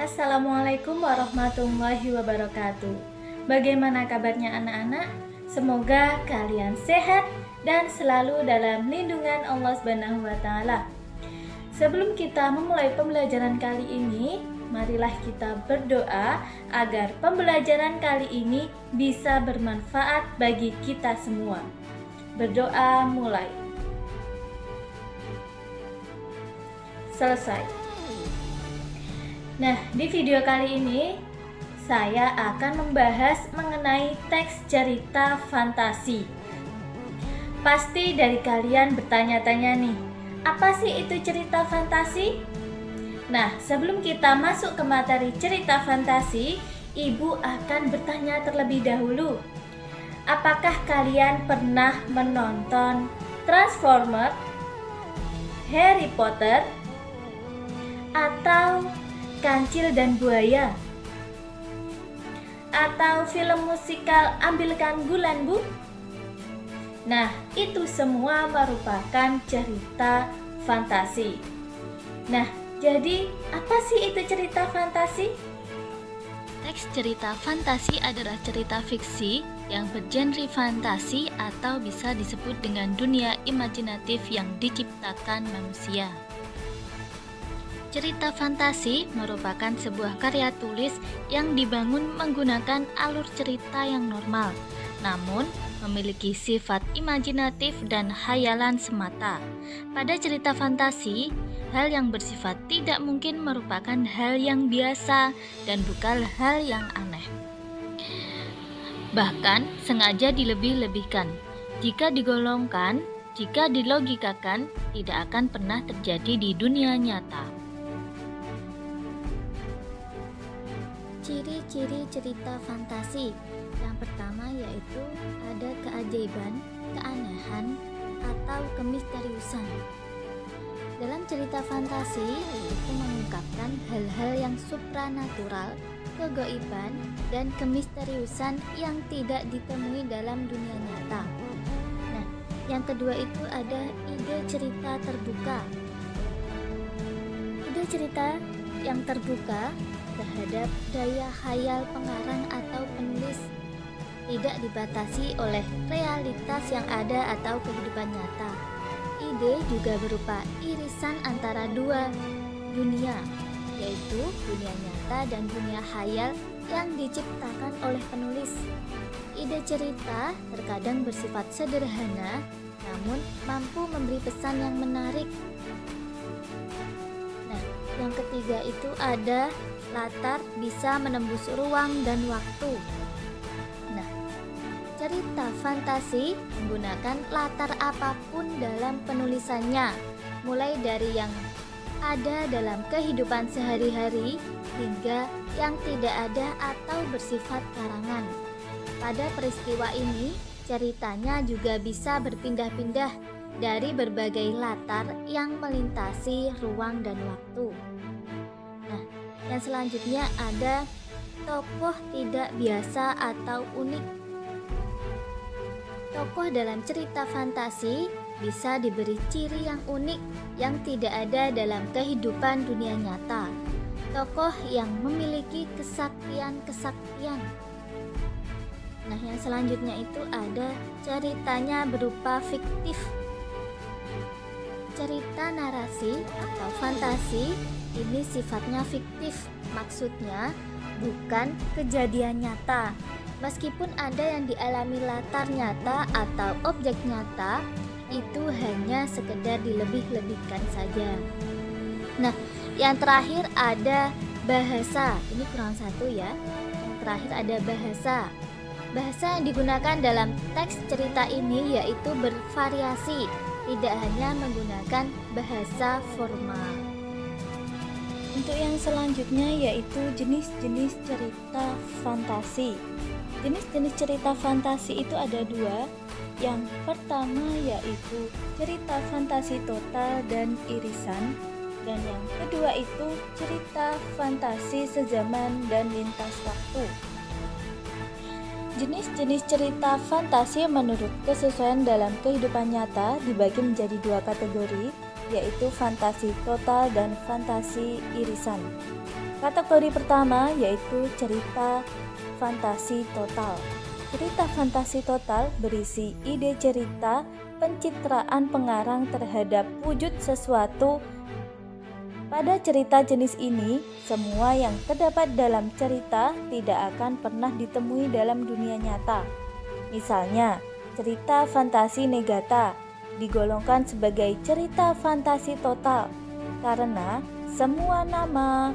Assalamualaikum warahmatullahi wabarakatuh. Bagaimana kabarnya anak-anak? Semoga kalian sehat dan selalu dalam lindungan Allah Subhanahu wa taala. Sebelum kita memulai pembelajaran kali ini, marilah kita berdoa agar pembelajaran kali ini bisa bermanfaat bagi kita semua. Berdoa mulai. Selesai. Nah, di video kali ini saya akan membahas mengenai teks cerita fantasi. Pasti dari kalian bertanya-tanya nih, apa sih itu cerita fantasi? Nah, sebelum kita masuk ke materi cerita fantasi, Ibu akan bertanya terlebih dahulu. Apakah kalian pernah menonton Transformers, Harry Potter, atau Kancil dan Buaya, atau film musikal Ambilkan Bulan Bu? Nah, itu semua merupakan cerita fantasi. Nah, jadi apa sih itu cerita fantasi? Teks cerita fantasi adalah cerita fiksi yang bergenre fantasi atau bisa disebut dengan dunia imajinatif yang diciptakan manusia. Cerita fantasi merupakan sebuah karya tulis yang dibangun menggunakan alur cerita yang normal, namun memiliki sifat imajinatif dan hayalan semata. Pada cerita fantasi, hal yang bersifat tidak mungkin merupakan hal yang biasa dan bukan hal yang aneh. Bahkan sengaja dilebih-lebihkan. Jika dilogikakan, tidak akan pernah terjadi di dunia nyata. Ciri-ciri cerita fantasi. Yang pertama yaitu ada keajaiban, keanehan, atau kemisteriusan. Dalam cerita fantasi itu mengungkapkan hal-hal yang supranatural, kegaiban, dan kemisteriusan yang tidak ditemui dalam dunia nyata. Nah, yang kedua itu ada ide cerita terbuka. Ide cerita yang terbuka terhadap daya khayal pengarang atau penulis, tidak dibatasi oleh realitas yang ada atau kehidupan nyata. Ide juga berupa irisan antara dua dunia, yaitu dunia nyata dan dunia khayal yang diciptakan oleh penulis. Ide cerita terkadang bersifat sederhana, namun mampu memberi pesan yang menarik. Nah, yang ketiga itu ada latar bisa menembus ruang dan waktu. Nah, cerita fantasi menggunakan latar apapun dalam penulisannya, mulai dari yang ada dalam kehidupan sehari-hari hingga yang tidak ada atau bersifat karangan. Pada peristiwa ini, ceritanya juga bisa berpindah-pindah dari berbagai latar yang melintasi ruang dan waktu. Nah, yang selanjutnya ada tokoh tidak biasa atau unik. Tokoh dalam cerita fantasi bisa diberi ciri yang unik yang tidak ada dalam kehidupan dunia nyata. Tokoh yang memiliki kesaktian-kesaktian. Nah, yang selanjutnya itu ada ceritanya berupa fiktif. Cerita narasi atau fantasi ini sifatnya fiktif, maksudnya bukan kejadian nyata. Meskipun ada yang dialami latar nyata atau objek nyata, itu hanya sekedar dilebih-lebihkan saja. Nah, yang terakhir ada bahasa. Ini kurang satu ya. Yang terakhir ada bahasa. Bahasa yang digunakan dalam teks cerita ini yaitu bervariasi, tidak hanya menggunakan bahasa formal. Untuk yang selanjutnya yaitu jenis-jenis cerita fantasi. Jenis-jenis cerita fantasi itu ada dua. Yang pertama yaitu cerita fantasi total dan irisan. Dan yang kedua itu cerita fantasi sezaman dan lintas waktu. Jenis-jenis cerita fantasi menurut kesesuaian dalam kehidupan nyata dibagi menjadi dua kategori, yaitu fantasi total dan fantasi irisan. Kategori pertama yaitu cerita fantasi total. Cerita fantasi total berisi ide cerita, pencitraan pengarang terhadap wujud sesuatu. Pada cerita jenis ini, semua yang terdapat dalam cerita tidak akan pernah ditemui dalam dunia nyata. Misalnya, cerita fantasi negata digolongkan sebagai cerita fantasi total karena semua nama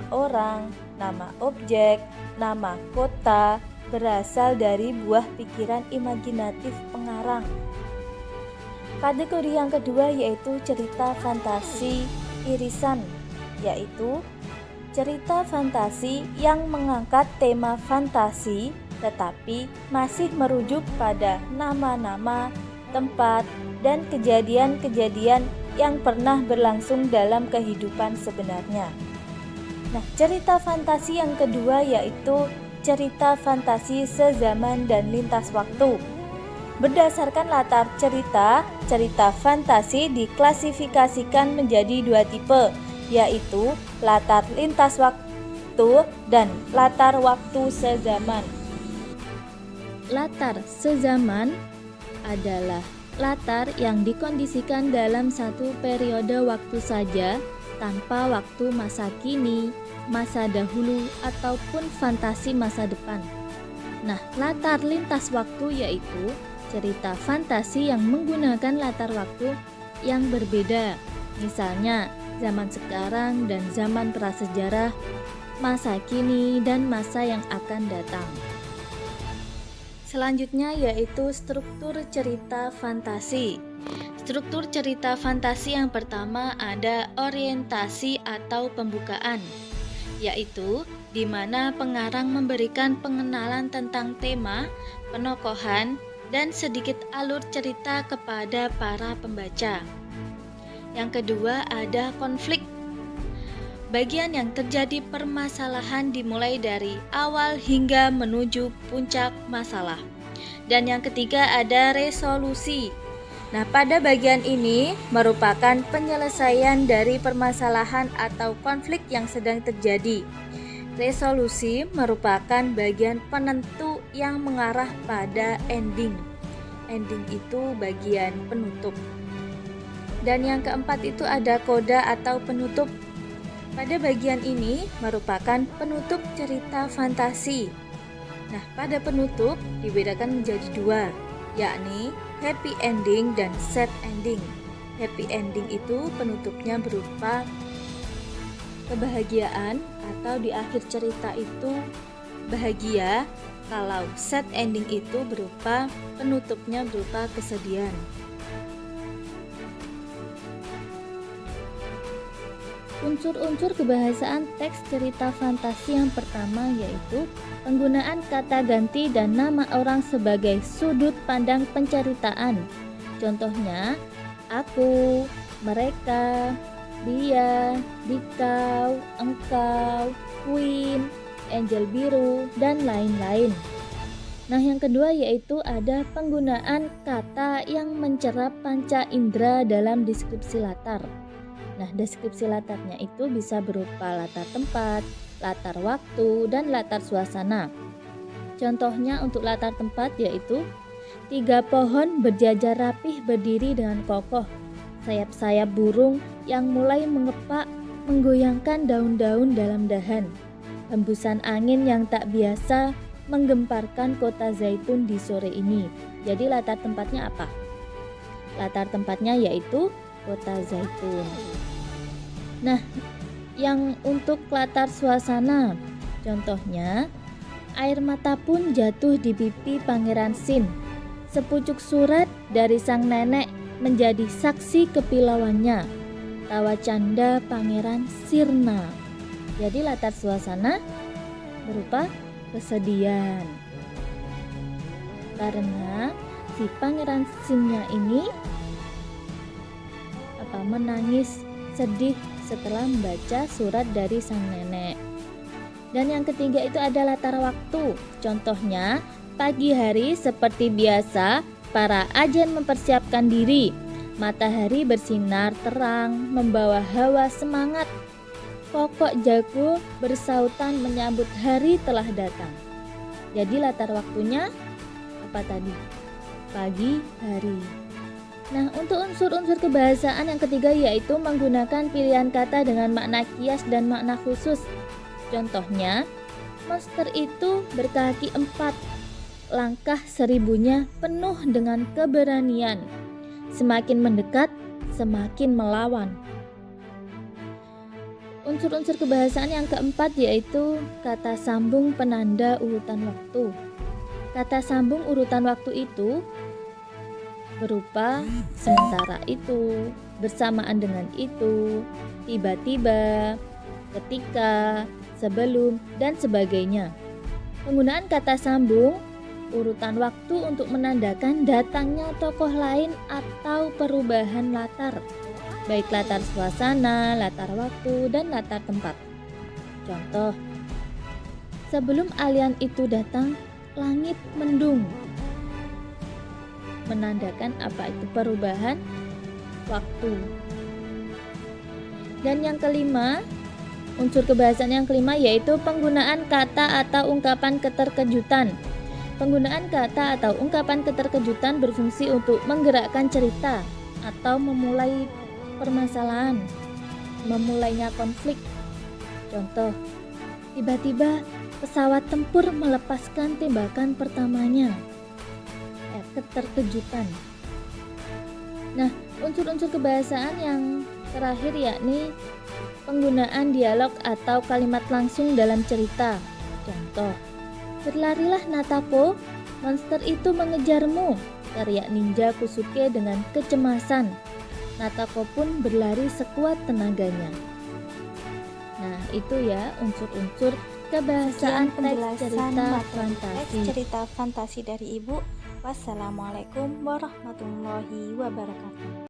orang, nama objek, nama kota berasal dari buah pikiran imajinatif pengarang. Kategori yang kedua yaitu cerita fantasi irisan, yaitu cerita fantasi yang mengangkat tema fantasi tetapi masih merujuk pada nama-nama, tempat, dan kejadian-kejadian yang pernah berlangsung dalam kehidupan sebenarnya. Nah, cerita fantasi yang kedua yaitu cerita fantasi sezaman dan lintas waktu. Berdasarkan latar cerita, cerita fantasi diklasifikasikan menjadi dua tipe, yaitu latar lintas waktu dan latar waktu sezaman. Latar sezaman adalah latar yang dikondisikan dalam satu periode waktu saja tanpa waktu masa kini, masa dahulu, ataupun fantasi masa depan. Nah, latar lintas waktu yaitu cerita fantasi yang menggunakan latar waktu yang berbeda. Misalnya, zaman sekarang dan zaman prasejarah, masa kini, dan masa yang akan datang. Selanjutnya yaitu struktur cerita fantasi. Struktur cerita fantasi yang pertama ada orientasi atau pembukaan, yaitu di mana pengarang memberikan pengenalan tentang tema, penokohan, dan sedikit alur cerita kepada para pembaca. Yang kedua ada konflik. Bagian yang terjadi permasalahan dimulai dari awal hingga menuju puncak masalah. Dan yang ketiga ada resolusi. Nah, pada bagian ini merupakan penyelesaian dari permasalahan atau konflik yang sedang terjadi. Resolusi merupakan bagian penentu yang mengarah pada ending. Ending itu bagian penutup. Dan yang keempat itu ada koda atau penutup. Pada bagian ini merupakan penutup cerita fantasi. Nah, pada penutup dibedakan menjadi dua, yakni happy ending dan sad ending. Happy ending itu penutupnya berupa kebahagiaan atau di akhir cerita itu bahagia. Kalau sad ending itu berupa penutupnya berupa kesedihan. Unsur-unsur kebahasaan teks cerita fantasi yang pertama yaitu penggunaan kata ganti dan nama orang sebagai sudut pandang penceritaan. Contohnya, aku, mereka, dia, dikau, engkau, Queen, Angel Biru, dan lain-lain. Nah, yang kedua yaitu ada penggunaan kata yang mencerap panca indera dalam deskripsi latar. Nah, deskripsi latarnya itu bisa berupa latar tempat, latar waktu, dan latar suasana. Contohnya untuk latar tempat yaitu 3 pohon berjajar rapih berdiri dengan kokoh. Sayap-sayap burung yang mulai mengepak menggoyangkan daun-daun dalam dahan. Hembusan angin yang tak biasa menggemparkan kota Zaitun di sore ini. Jadi latar tempatnya apa? Latar tempatnya yaitu kota Zaitun. Nah, yang untuk latar suasana, contohnya air mata pun jatuh di pipi Pangeran Sin. Sepucuk surat dari sang nenek menjadi saksi kepilauannya. Tawa canda Pangeran Sirna. Jadi latar suasana berupa kesedihan. Karena si Pangeran Sinnya ini menangis sedih setelah membaca surat dari sang nenek. Dan yang ketiga itu ada latar waktu. Contohnya, pagi hari seperti biasa para ajen mempersiapkan diri. Matahari bersinar terang, membawa hawa semangat. Kokok jago bersautan menyambut hari telah datang. Jadi latar waktunya apa tadi? Pagi hari. Nah, untuk unsur-unsur kebahasaan yang ketiga yaitu menggunakan pilihan kata dengan makna kias dan makna khusus. Contohnya, monster itu berkaki 4, langkah 1000-nya penuh dengan keberanian. Semakin mendekat, semakin melawan. Unsur-unsur kebahasaan yang keempat yaitu kata sambung penanda urutan waktu. Kata sambung urutan waktu itu berupa sementara itu, bersamaan dengan itu, tiba-tiba, ketika, sebelum, dan sebagainya. Penggunaan kata sambung urutan waktu untuk menandakan datangnya tokoh lain atau perubahan latar, baik latar suasana, latar waktu, dan latar tempat. Contoh, sebelum alien itu datang, langit mendung. Menandakan apa itu perubahan waktu. Dan yang kelima, unsur kebahasaan yang kelima yaitu penggunaan kata atau ungkapan keterkejutan. Penggunaan kata atau ungkapan keterkejutan berfungsi untuk menggerakkan cerita atau memulai permasalahan, memulainya konflik. Contoh, tiba-tiba pesawat tempur melepaskan tembakan pertamanya. Keterkejutan. Nah, unsur-unsur kebahasaan yang terakhir yakni penggunaan dialog atau kalimat langsung dalam cerita. Contoh, berlarilah Natako, monster itu mengejarmu, teriak ninja Kusuke dengan kecemasan. Natako pun berlari sekuat tenaganya. Nah, itu ya unsur-unsur kebahasaan teks cerita fantasi dari Ibu. Wassalamualaikum warahmatullahi wabarakatuh.